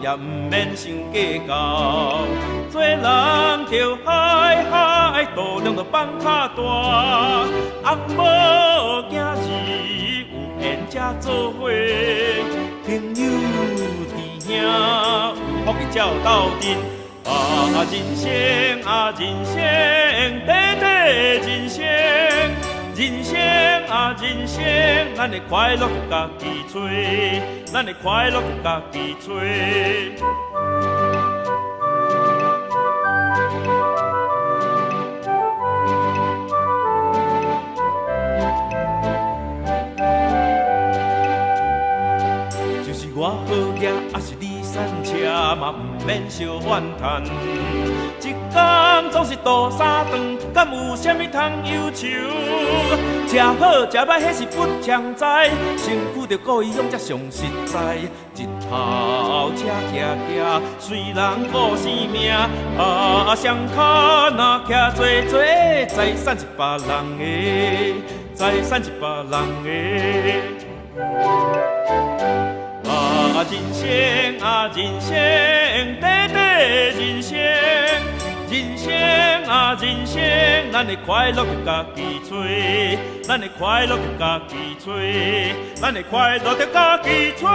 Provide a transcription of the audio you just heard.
也毋免想计较。做人着海海，度量着放较大。翁某囝儿有缘才做伙，朋友弟兄有福气才有斗阵。人生啊人生，短短人生。人生啊人生，咱的快乐着家己找，咱的快乐着家己找。就是我好业，还是你散车嘛，毋免相怨叹。一天总是度三顿，敢有啥物通忧愁？食好食歹，迄是不常在，身躯着顾医养才上实在。日头车行行，虽人顾生命，双脚若徛做做，财产是别人的，财产是别人的。人生啊人生，短短人生。人生啊人生，咱的快乐着家己找，咱的快乐着家己找，咱的快乐着家己找。